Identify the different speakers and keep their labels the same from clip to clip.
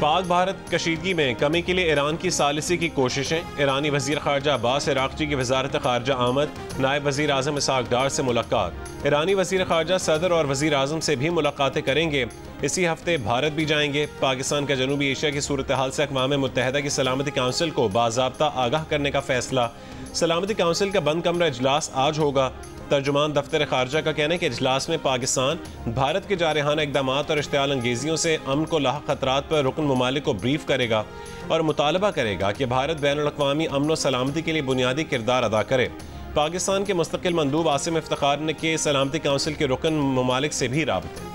Speaker 1: पाक भारत कशीदगी में कमी के लिए ईरान की सालिसी की कोशिशें। ईरानी वजीर खारजा अब्बास इराक़ची की वजारत खारजा आमद। नायब वजीर आज़म इसाक डार से मुलाकात। ईरानी वजीर खारजा सदर और वजीर आज़म से भी मुलाकातें करेंगे। इसी हफ्ते भारत भी जाएंगे। पाकिस्तान का जनूबी एशिया की सूरत हाल से अक़वाम मुत्तहिदा की सलामती काउंसिल को बाज़ाब्ता आगाह करने का फैसला। सलामती काउंसिल का बंद कमरा इजलास आज होगा। तर्जुमान दफ्तर खारजा का कहना है कि इजलास में पाकिस्तान भारत के जारहाना इकदाम और इश्तियाल अंगेजियों से अमन को लाहक खतरात पर रुकन ममालिक को ब्रीफ करेगा और मुतालबा करेगा कि भारत बैनुल अक़वामी अमन और सलामती के लिए बुनियादी किरदार अदा करे। पाकिस्तान के मुस्तकिल मंदूब आसिम इफ्तिखार ने के सलामती काउंसिल के रुकन ममालिक से भी राबते।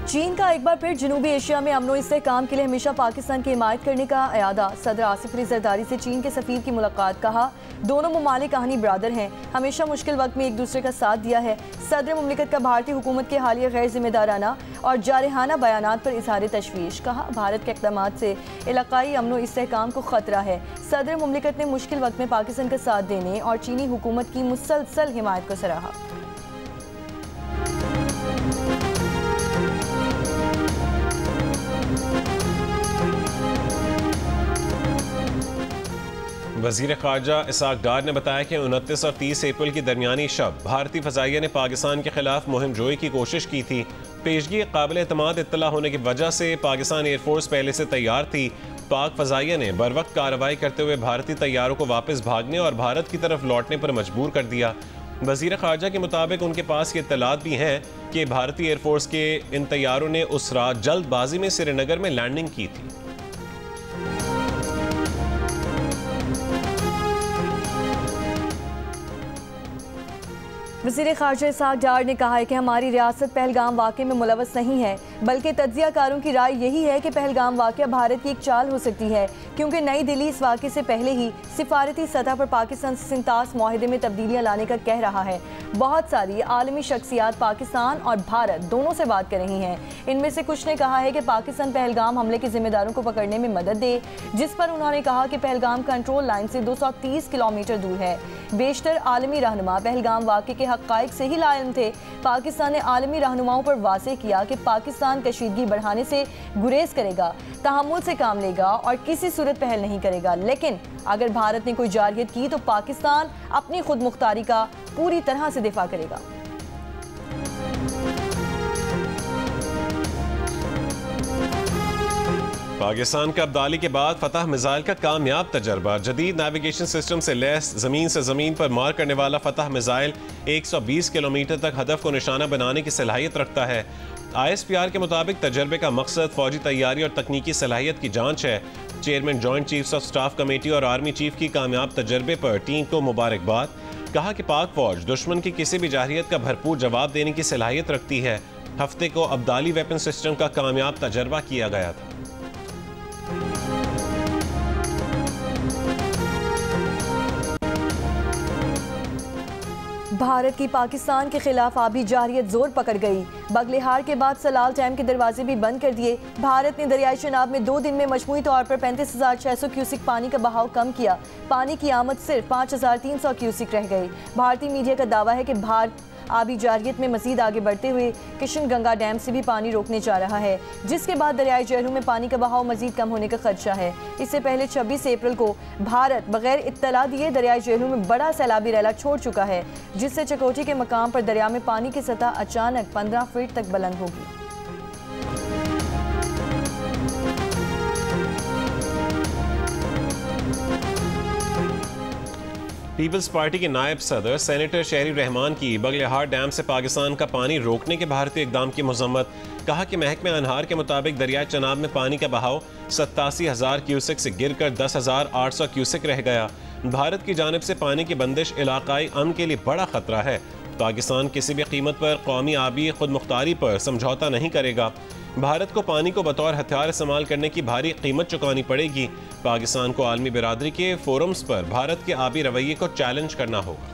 Speaker 2: चीन का एक बार फिर जनूबी एशिया में अमन इस्तेहकाम के लिए हमेशा पाकिस्तान की हिमायत करने का इरादा। सदर आसिफ अली जरदारी से चीन के सफीर की मुलाकात। कहा, दोनों ममालिक कहानी बरादर हैं, हमेशा मुश्किल वक्त में एक दूसरे का साथ दिया है। सदर मुमलिकत का भारतीय हुकूमत के हालिया गैर जिम्मेदाराना और जारहाना बयानात पर इजहार तशवीश। कहा, भारत के इक़दाम से इलाकाई अमन इस्तेहकाम को खतरा है। सदर मुमलिकत ने मुश्किल वक्त में पाकिस्तान का साथ देने और चीनी हुकूमत की मुसलसल हिमायत को सराहा।
Speaker 1: वज़ीर ख़ारजा इसाक डार ने बताया कि 29 और 30 अप्रैल की दरमियानी शब भारतीय फ़ज़ाइया ने पाकिस्तान के खिलाफ मुहिम जोई की कोशिश की थी। पेशगी काबिल एतमाद इत्तला होने की वजह से पाकिस्तान एयरफोर्स पहले से तैयार थी। पाक फ़ज़ाइया ने बर वक्त कार्रवाई करते हुए भारतीय तैयारों को वापस भागने और भारत की तरफ लौटने पर मजबूर कर दिया। वज़ीर ख़ारजा के मुताबिक उनके पास ये इत्तलात भी हैं कि भारतीय एयरफोर्स के इन तैयारों ने उस रात जल्दबाजी में श्रीनगर में लैंडिंग की थी।
Speaker 2: वज़ीर ख़ारजा इसाक डार ने कहा है कि हमारी रियासत पहलगाम वाक़े में मुलव्वस नहीं है, बल्कि तज्ज़ियाकारों की राय यही है कि पहलगाम वाक़या भारत की एक चाल हो सकती है, क्योंकि नई दिल्ली इस वाक़े से पहले ही सिफारती सतह पर पाकिस्तान से सिंतास माहिदे में तब्दीलियाँ लाने का कह रहा है। बहुत सारी आलमी शख्सियात पाकिस्तान और भारत दोनों से बात कर रही हैं। इनमें से कुछ ने कहा है कि पाकिस्तान पहलगाम हमले के जिम्मेदारों को पकड़ने में मदद दे, जिस पर उन्होंने कहा कि पहलगाम कंट्रोल लाइन से 230 किलोमीटर दूर है। बेशतर आलमी रहनुमा पहलगाम वाक़े के हक़ाइक़ से ही लाइम थे। पाकिस्तान ने आलमी रहनुमाओं पर वाज़ेह किया कि पाकिस्तान कशीदगी बढ़ाने से गुरेज करेगा, तहम्मुल से काम लेगा और किसी सूरत पहल नहीं करेगा। लेकिन अगर भारत ने कोई जारहियत की तो पाकिस्तान अपनी खुद मुख्तारी का पूरी तरह से दिफा करेगा।
Speaker 1: पाकिस्तान का अब्दाली के बाद फतह मिसाइल का कामयाब तजर्बा। जदीद नेविगेशन सिस्टम से लैस ज़मीन से ज़मीन पर मार करने वाला फतह मिसाइल 120 किलोमीटर तक हदफ को निशाना बनाने की सलाहियत रखता है। ISPR के मुताबिक तजर्बे का मकसद फौजी तैयारी और तकनीकी सलाहियत की जांच है। Chairman joint chiefs of staff committee और आर्मी चीफ की कामयाब तजर्बे पर टीम को मुबारकबाद। कहा कि पाक फौज दुश्मन की किसी भी जारहियत का भरपूर जवाब देने की सलाहियत रखती है। हफ्ते को अब्दाली वेपन सिस्टम का कामयाब तजर्बा किया गया था।
Speaker 2: भारत की पाकिस्तान के खिलाफ आबी जारहियत जोर पकड़ गई। बगलिहार के बाद सलाल डैम के दरवाजे भी बंद कर दिए। भारत ने दरियाई चनाब में 2 दिन में मजमूई तौर पर 35,600 क्यूसिक पानी का बहाव कम किया। पानी की आमद सिर्फ 5,300 क्यूसिक रह गई। भारतीय मीडिया का दावा है कि भारत आबी जारहियत में मजीद आगे बढ़ते हुए किशन गंगा डैम से भी पानी रोकने जा रहा है, जिसके बाद दरियाई जहलू में पानी का बहाव मजीद कम होने का खदशा है। इससे पहले 26 अप्रैल को भारत बगैर इत्तला दिए दरियाई जहलू में बड़ा सैलाबी रैला छोड़ चुका है, जिससे चकोटी के मकाम पर दरिया में पानी की सतह अचानक 15 फीट तक बुलंद होगी।
Speaker 1: पीपल्स पार्टी के नायब सदर सेनेटर शहरी रहमान की बगलिहार डैम से पाकिस्तान का पानी रोकने के भारतीय इकदाम की मजम्मत। कहा कि महकमे अनहार के मुताबिक दरियाई चनाब में पानी का बहाव 87,000 क्यूसिक से गिरकर 10,800 क्यूसिक रह गया। भारत की जानिब से पानी की बंदिश इलाकाई अमन के लिए बड़ा खतरा है। पाकिस्तान किसी भी कीमत पर कौमी आबी खुद मुख्तारी पर समझौता नहीं करेगा। भारत को पानी को बतौर हथियार इस्तेमाल करने की भारी कीमत चुकानी पड़ेगी। पाकिस्तान को आलमी बिरादरी के फोरम्स पर भारत के आबी रवैये को चैलेंज करना होगा।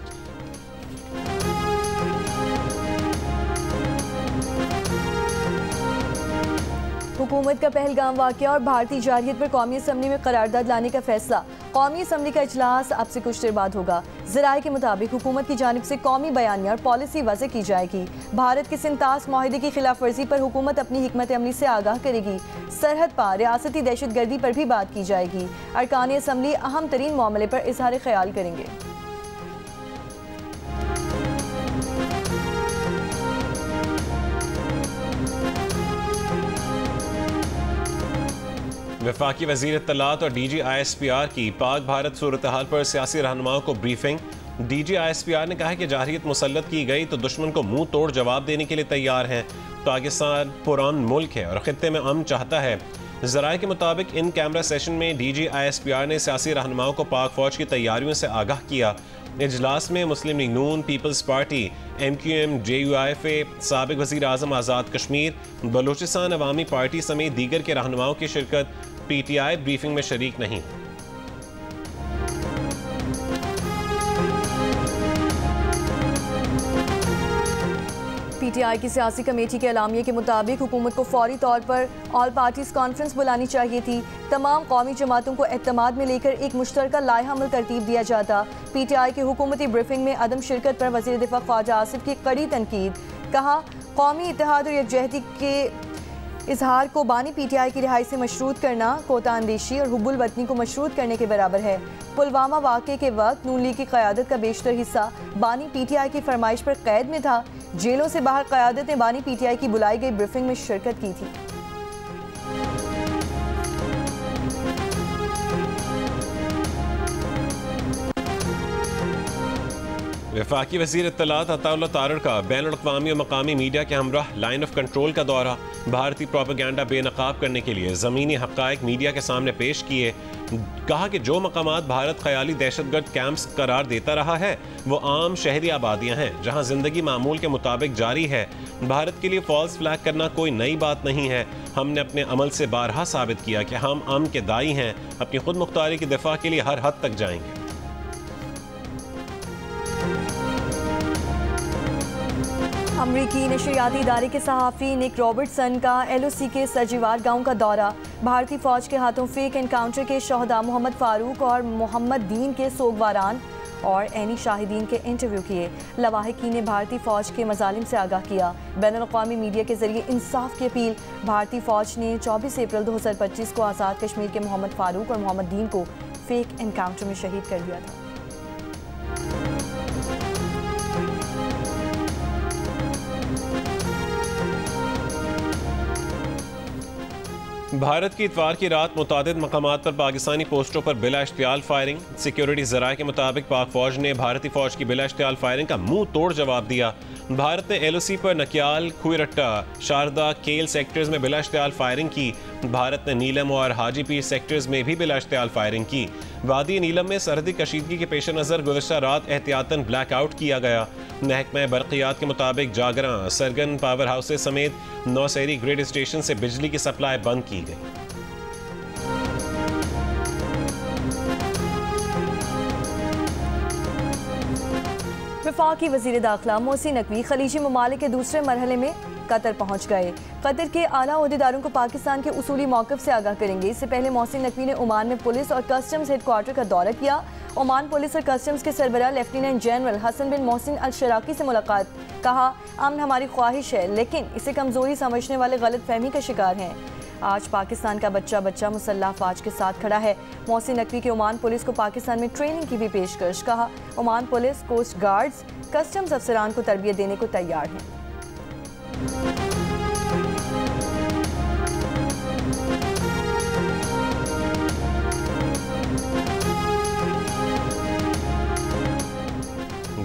Speaker 2: हुकूमत का पहलगाम वाक़या और भारतीय जारहियत पर कौमी असम्बली में करारदाद लाने का फैसला। कौमी असम्बली का इजलास अब से कुछ देर बाद होगा। ज़राए के मुताबिक हुकूमत की जानिब से कौमी बयानिया और पॉलिसी वज़े की जाएगी। भारत के सिंतास माहिदे की खिलाफ वर्जी पर हुकूमत अपनी हिकमत अमली से आगाह करेगी। सरहद पार रियासती दहशत गर्दी पर भी बात की जाएगी। अरकान असम्बली अहम तरीन मामले पर इजहार ख्याल करेंगे।
Speaker 1: वफाकी वज़ीर इत्तलात और DG-ISPR की पाक भारत सूरत हाल पर सियासी रहनुमाओं को ब्रीफिंग। DG-ISPR ने कहा कि जारहियत मुसल्लत की गई तो दुश्मन को मुंह तोड़ जवाब देने के लिए तैयार हैं। पाकिस्तान पुरान मुल्क है और खित्ते में अमन चाहता है। ज़राए के मुताबिक इन कैमरा सेशन में DG-ISPR ने सियासी रहनुमाओं को पाक फौज की तैयारियों से आगाह किया। इजलास में मुस्लिम लीग नून, पीपल्स पार्टी, MQM, JUIFA, साबिक वज़ीर आज़म आज़ाद कश्मीर, बलूचिस्तान अवामी पार्टी समेत दीगर के रहनुमाओं की शिरकत। PTI ब्रीफिंग में शरीक नहीं।
Speaker 2: PTI की सियासी कमेटी के अलामिये के मुताबिक हुकूमत को फौरी तौर पर ऑल पार्टीज कॉन्फ्रेंस बुलानी चाहिए थी। तमाम कौमी जमातों को एतमाद में लेकर एक मुश्तरका लाइहा अमल तरतीब दिया जाता। PTI की हुकूमती ब्रीफिंग में अदम शिरकत पर वज़ीर दिफा ख्वाजा आसिफ की कड़ी तनकीद। कहा, कौमी इत्तेहाद और यकजहती के इजहार को बानी PTI की रिहाई से मशरूत करना कोता अंदेशी और हुब्बुल वतनी को मशरूत करने के बराबर है। पुलवामा वाक़े के वक्त नून लीग की क़यादत का बेशतर हिस्सा बानी PTI की फरमाइश पर कैद में था। जेलों से बाहर क़यादत ने बानी PTI की बुलाई गई ब्रीफिंग में शिरकत की थी।
Speaker 1: वफाकी वज़ीर इत्तलात अताउल्लाह तारड़ का बैनुल-अक़वामी और मकामी मीडिया के हमराह लाइन ऑफ कंट्रोल का दौरा। भारतीय प्रोपेगेंडा बेनकाब करने के लिए ज़मीनी हक़ाइक़ मीडिया के सामने पेश किए। कहा कि जो मकामात भारत ख़याली दहशतगर्द कैंप्स करार देता रहा है वो आम शहरी आबादियाँ हैं जहाँ ज़िंदगी मामूल के मुताबिक जारी है। भारत के लिए फॉल्स फ्लैग करना कोई नई बात नहीं है। हमने अपने अमल से बारहा साबित किया कि हम अमन के दाई हैं। अपनी खुद मुख्तारी की दिफा के लिए हर हद तक जाएंगे।
Speaker 2: अमरीकी नशरियाती इदारे के सहाफ़ी निक रॉबर्टसन का LOC के सरजीवार गांव का दौरा। भारतीय फ़ौज के हाथों फेक एनकाउंटर के शहदा मोहम्मद फ़ारूक और मोहम्मद दीन के सोगवारान और ऐनी शाहिदीन के इंटरव्यू किए। लवाहिकी ने भारतीय फ़ौज के मजालिम से आगाह किया। बैनुल-अक़वामी मीडिया के जरिए इंसाफ की अपील। भारतीय फ़ौज ने 24 अप्रैल 2025 को आज़ाद कश्मीर के मोहम्मद फ़ारूक और मोहम्मद दीन को फेक एनकाउंटर में शहीद कर दिया था।
Speaker 1: भारत की इतवार की रात मुतादिद मकामात पर पाकिस्तानी पोस्टों पर बिला इश्तियाल फायरिंग। सिक्योरिटी ज़राए के मुताबिक पाक फ़ौज ने भारतीय फ़ौज की बिला इश्तियाल फायरिंग का मुंह तोड़ जवाब दिया। भारत ने LOC पर नकियाल, खुईरट्टा, शारदा, केल सेक्टर्स में बिला इश्तियाल फायरिंग की। भारत ने नीलम और हाजीपीर सेक्टर्स में भी बिला इश्तियाल फायरिंग की। वादी नीलम में सरहदी कशीदगी के पेश नज़र गुज़श्ता रात एहतियातन ब्लैक आउट किया गया। महकमा बरक़ियात के मुताबिक जागरा, सरगन पावर हाउसेज समेत नौशहरी ग्रिड स्टेशन से बिजली की सप्लाई बंद की गई।
Speaker 2: वफाकी वज़ीर दाखिला मोहसिन नकवी खलीजी ममालिक के दूसरे मरहले में कतर पहुँच गए। कतर के आला ओहदेदारों को पाकिस्तान के उसूली मौक़िफ़ से आगाह करेंगे। इससे पहले मोहसिन नकवी ने ओमान में पुलिस और कस्टम्स हेडक्वार्टर का दौरा किया। ओमान पुलिस और कस्टम्स के सरबराह लेफ्टिनेंट जनरल हसन बिन मोहसिन अल शराकी से मुलाकात। कहा, अमन हमारी ख्वाहिश है लेकिन इसे कमज़ोरी समझने वाले गलत फहमी का शिकार हैं। आज पाकिस्तान का बच्चा बच्चा मुसल्लह फ़ौज के साथ खड़ा है। मोहसिन नकवी की ओमान पुलिस को पाकिस्तान में ट्रेनिंग की भी पेशकश। कहा, Oman police, coast guards, customs अफसरान को तरबियत देने को तैयार हैं।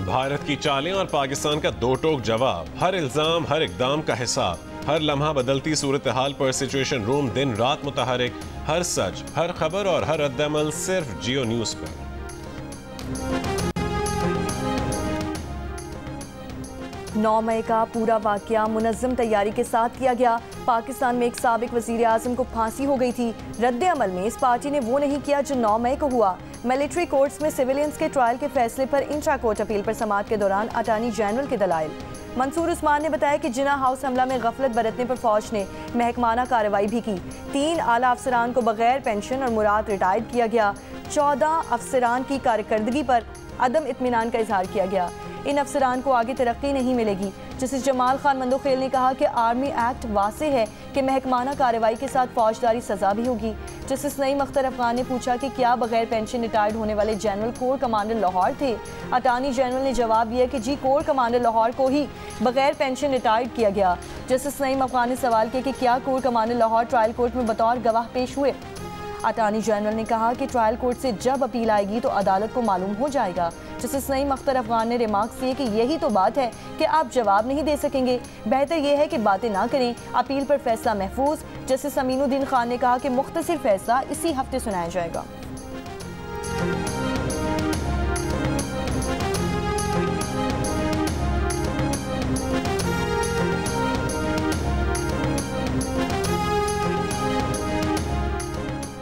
Speaker 1: भारत की चालें और पाकिस्तान का दो टोक जवाब। हर इल्ज़ाम, हर इक़दाम का हिसाब। हर लम्हा बदलती सूरत हाल पर सिचुएशन रूम दिन रात मुतहरिक। हर सच, हर खबर और हर रद्द-ए-अमल सिर्फ जियो न्यूज़ पर।
Speaker 2: 9 मई का पूरा वाक़या मुनज़्ज़म तैयारी के साथ किया गया। पाकिस्तान में एक साबिक वज़ीर आज़म को फांसी हो गई थी। रद्द अमल में इस पार्टी ने वो नहीं किया जो 9 मई को हुआ। मिलिट्री कोर्ट्स में सिविलियंस के ट्रायल के फैसले पर इंट्रा कोर्ट अपील पर समाअत के दौरान अटॉर्नी जनरल के दलाइल। मंसूर उस्मान ने बताया कि जिना हाउस हमला में गफलत बरतने पर फौज ने महकमाना कार्रवाई भी की। 3 आला अफसरान को बगैर पेंशन और मुराद रिटायर्ड किया गया। 14 अफसरान की कारकर्दगी पर अदम इत्मीनान का इजहार किया गया। इन अफसरान को आगे तरक्की नहीं मिलेगी। जस्टिस जमाल खान मंदोखेल ने कहा कि आर्मी एक्ट वासे है कि महकमाना कार्रवाई के साथ फौजदारी सजा भी होगी। जस्टिस नईम अख्तर अफगान ने पूछा कि क्या बगैर पेंशन रिटायर्ड होने वाले जनरल कोर कमांडर लाहौर थे। अटॉर्नी जनरल ने जवाब दिया कि जी, कोर कमांडर लाहौर को ही बगैर पेंशन रिटायर्ड किया गया। जस्टिस नईम अफगान ने सवाल किया कि क्या core commander Lahore trial court में बतौर गवाह पेश हुए। अटॉर्नी जनरल ने कहा कि ट्रायल कोर्ट से जब अपील आएगी तो अदालत को मालूम हो जाएगा। जस्टिस नईम अख्तर अफगान ने रिमार्क्स दिए कि यही तो बात है कि आप जवाब नहीं दे सकेंगे, बेहतर यह है कि बातें ना करें, अपील पर फैसला महफूज। जस्टिस अमीनुद्दीन खान ने कहा कि मुख्तसर फैसला इसी हफ्ते सुनाया जाएगा।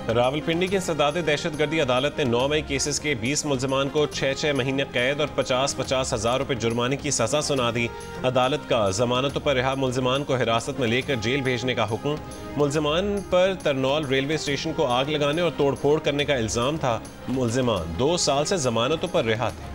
Speaker 1: रावलपिंडी की इंसदाद दहशतगर्दी अदालत ने 9 मई केसेस के 20 मुल्ज़िमान को 6 महीने कैद और 50 हज़ार रुपये जुर्माने की सज़ा सुना दी। अदालत का जमानतों पर रिहा मुल्ज़िमान को हिरासत में लेकर जेल भेजने का हुक्म। मुल्ज़िमान पर तरनौल रेलवे स्टेशन को आग लगाने और तोड़फोड़ करने का इल्ज़ाम था। मुल्ज़िमान 2 साल से जमानतों पर रिहा थे।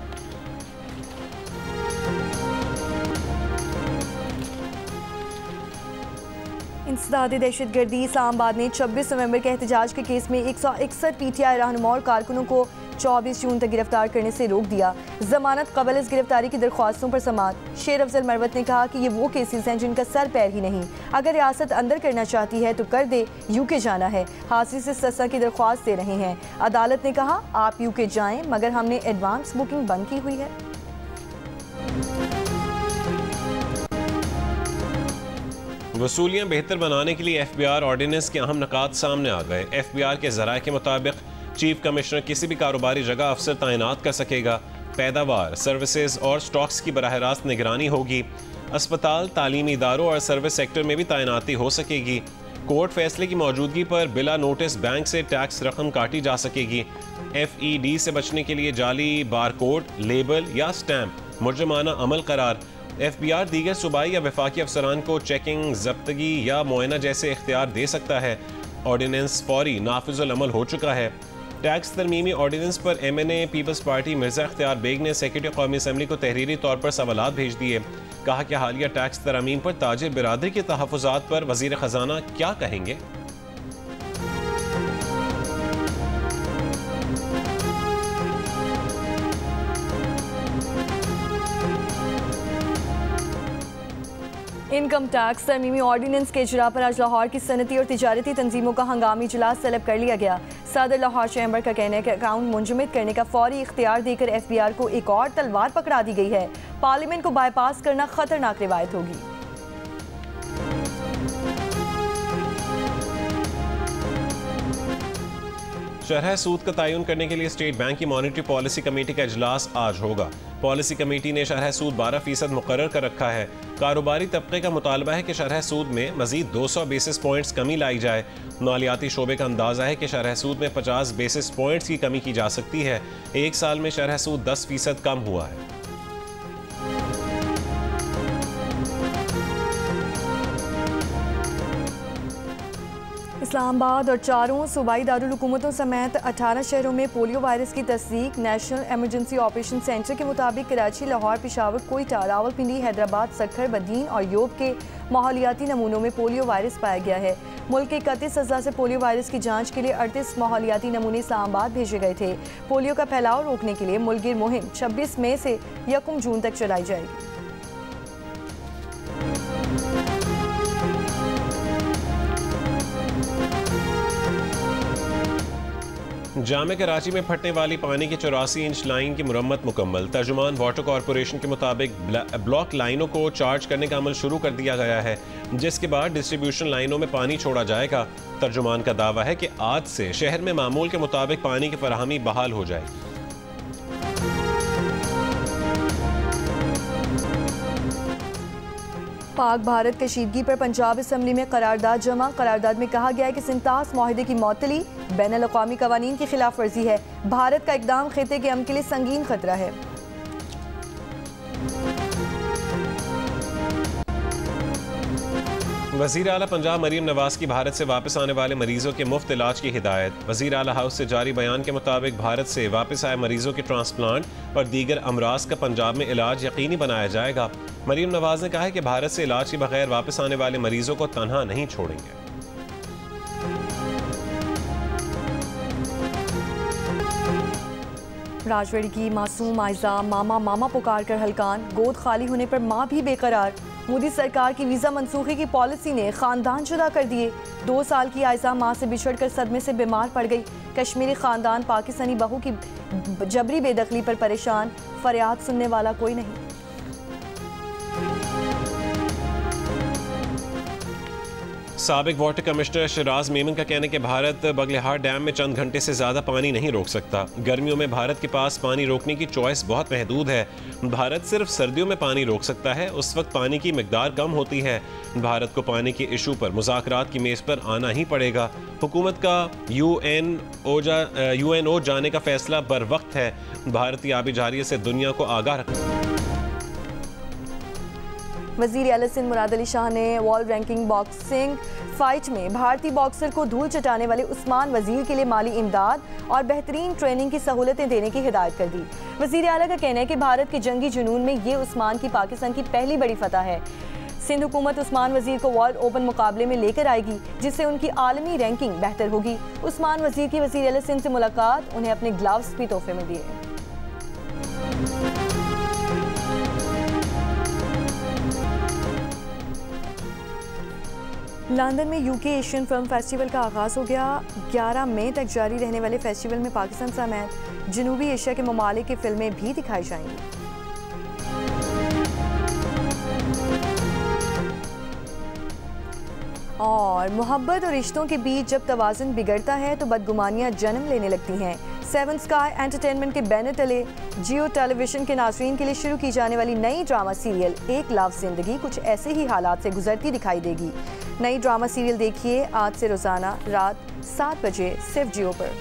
Speaker 2: इंसदाद दहशतगर्दी इस्लामाबाद ने 26 नवंबर के एहतजाज के केस में 161 PTI रहनुमा और कारकुनों को 24 जून तक गिरफ्तार करने से रोक दिया। जमानत कबल इस गिरफ्तारी की दरख्वास्तों पर समाअत। शेर अफजल मरवत ने कहा कि ये वो केसेस हैं जिनका सर पैर ही नहीं। अगर रियासत अंदर करना चाहती है तो कर दे, यूके जाना है। हासिल से सस्ता की दरख्वास्त दे रहे हैं। अदालत ने कहा आप यूके जाएं, मगर हमने एडवांस बुकिंग बंद की हुई है।
Speaker 1: वसूलियाँ बेहतर बनाने के लिए FBR ऑर्डिनेंस के अहम निकात सामने आ गए। FBR के ज़राए के मुताबिक चीफ कमिश्नर किसी भी कारोबारी जगह अफसर तैनात कर सकेगा। पैदावार, सर्विसेज और स्टॉक्स की बराह रास्त निगरानी होगी। अस्पताल, तालीमी इदारों और सर्विस सेक्टर में भी तैनाती हो सकेगी। कोर्ट फैसले की मौजूदगी पर बिला नोटिस बैंक से टैक्स रकम काटी जा सकेगी। FED से बचने के लिए जाली बारकोड, लेबल या स्टैंप मुजरमाना अमल करार। FBR दीगर सूबाई या वफाकी अफसरान को चेकिंग, जब्तगी या मुआयना जैसे इख्तियार दे सकता है। ऑर्डिनेंस फौरी नाफिजुल अमल हो चुका है। टैक्स तरमीमी ऑर्डिनेंस पर MNA पीपल्स पार्टी मिर्जा इख्तियार बेग ने सेक्रेटरी कौमी असम्बली को तहरीरी तौर पर सवालात भेज दिए। कहा कि हालिया टैक्स तरमीम पर ताजिर बिरादरी के तहफ़्फ़ुज़ात पर वज़ीर ख़जाना क्या कहेंगे।
Speaker 2: इनकम टैक्स तरमीमी ऑर्डिनेंस के इजरा पर आज लाहौर की सनती और तिजारती तंजीमों का हंगामी इजलास तलब कर लिया गया। सदर लाहौर चैम्बर का कहना है कि अकाउंट मुंजमद करने का फौरी इख्तियार देकर FBR को एक और तलवार पकड़ा दी गई है। पार्लियामेंट को बाईपास करना खतरनाक रिवायत होगी।
Speaker 1: शरह सूद का तयन करने के लिए स्टेट बैंक की मॉनिटरी पॉलिसी कमेटी का इजलास आज होगा। पॉलिसी कमेटी ने शरह सूद 12% मुकर्रर कर रखा है। कारोबारी तबके का मुतालबा है कि शरह सूद में मजीद 200 बेसिस पॉइंट्स कमी लाई जाए। मालियाती शोबे का अंदाजा है कि शरह सूद में 50 बेसिस पॉइंट्स की कमी की जा सकती है। एक साल में शरह सूद 10% कम हुआ है।
Speaker 2: इस्लामाबाद और 4 सूबाई दारुल हुकूमतों समेत 18 शहरों में पोलियो वायरस की तस्दीक। नेशनल इमरजेंसी ऑपरेशन सेंटर के मुताबिक कराची, लाहौर, पिशावर, कोयटा, रावलपिंडी, हैदराबाद, सक्खर, बदीन और योब के माहौलियाती नमूनों में पोलियो वायरस पाया गया है। मुल्क के 31,000 से पोलियो वायरस की जांच के लिए 38 माहौलियाती नमूने इस्लामाबाद भेजे गए थे। पोलियो का फैलाव रोकने के लिए मुल्गिर मुहिम 26 मई से 1 जून तक चलाई जाएगी।
Speaker 1: जामे कराची में फटने वाली पानी की 84 इंच लाइन की मुरम्मत मुकम्मल। तर्जुमान वाटर कॉरपोरेशन के मुताबिक ब्लॉक लाइनों को चार्ज करने का अमल शुरू कर दिया गया है, जिसके बाद डिस्ट्रीब्यूशन लाइनों में पानी छोड़ा जाएगा। तर्जुमान का दावा है कि आज से शहर में मामूल के मुताबिक पानी की फराहमी बहाल हो जाएगी।
Speaker 2: पाक भारत कशीदगी पर पंजाब असम्बली में करारदाद जमा। करारदाद में कहा गया है कि सिंतास माहिदे की मअतली बैनुल अक़वामी कवानीन की खिलाफ वर्जी है। भारत का इक़दाम खिते के अमन के लिए संगीन खतरा है।
Speaker 1: वज़ीर आला पंजाब मरीम नवाज की भारत से वापस आने वाले मरीजों के मुफ्त इलाज की हिदायत। वज़ीर आला हाउस से जारी बयान के मुताबिक भारत से वापस आए मरीजों के ट्रांसप्लांट और दीगर अमराज का पंजाब में इलाज यकीनी बनाया जाएगा। मरीम नवाज ने कहा है कि भारत से इलाज के बगैर वापस आने वाले मरीजों को तन्हा नहीं छोड़ेंगे।
Speaker 2: राजौरी की मासूम आयजा मामा मामा पुकार कर हलकान, गोद खाली होने पर माँ भी बेकरार। मोदी सरकार की वीज़ा मनसूखी की पॉलिसी ने ख़ानदान जुदा कर दिए। 2 साल की आयजा माँ से बिछड़कर सदमे से बीमार पड़ गई। कश्मीरी ख़ानदान पाकिस्तानी बहू की जबरी बेदखली पर परेशान, फरियाद सुनने वाला कोई नहीं।
Speaker 1: साबिक वाटर कमिश्नर शराज मेमन का कहना है कि भारत बगलिहार डैम में चंद घंटे से ज़्यादा पानी नहीं रोक सकता। गर्मियों में भारत के पास पानी रोकने की चॉइस बहुत महदूद है। भारत सिर्फ सर्दियों में पानी रोक सकता है, उस वक्त पानी की मिकदार कम होती है। भारत को पानी के इशू पर मुज़ाकरात की मेज़ पर आना ही पड़ेगा। हुकूमत का UNO जाने का फैसला बर वक्त है। भारतीय आबी जारिये से दुनिया को आगाह रखना।
Speaker 2: वज़ीर आला सिंध मुराद अली शाह ने वर्ल्ड रैंकिंग बॉक्सिंग फाइट में भारतीय बॉक्सर को धूल चटाने वाले उस्मान वज़ीर के लिए माली इमदाद और बेहतरीन ट्रेनिंग की सहूलतें देने की हिदायत कर दी। वज़ीर आला का कहना है कि भारत के जंगी जुनून में ये उस्मान की पाकिस्तान की पहली बड़ी फतह है। सिंध हुकूमत उस्मान वज़ीर को वर्ल्ड ओपन मुकाबले में लेकर आएगी, जिससे उनकी आलमी रैंकिंग बेहतर होगी। उस्मान वज़ीर की वज़ीर आला सिंध से मुलाकात, उन्हें अपने ग्लव्स भी तोहफे में दिए। लंदन में यूके एशियन फिल्म फेस्टिवल का आगाज़ हो गया। 11 मई तक जारी रहने वाले फेस्टिवल में पाकिस्तान समेत जनूबी एशिया के ममालिक की फिल्में भी दिखाई जाएंगी। और मोहब्बत और रिश्तों के बीच जब तवाज़ुन बिगड़ता है तो बदगुमानियां जन्म लेने लगती हैं। 7 स्काई एंटरटेनमेंट के बैनर तले जियो टेलीविजन के नाज़रीन के लिए शुरू की जाने वाली नई ड्रामा सीरियल एक लव जिंदगी कुछ ऐसे ही हालात से गुजरती दिखाई देगी। नई ड्रामा सीरियल देखिए आज से रोज़ाना रात 7 बजे सिर्फ जियो पर।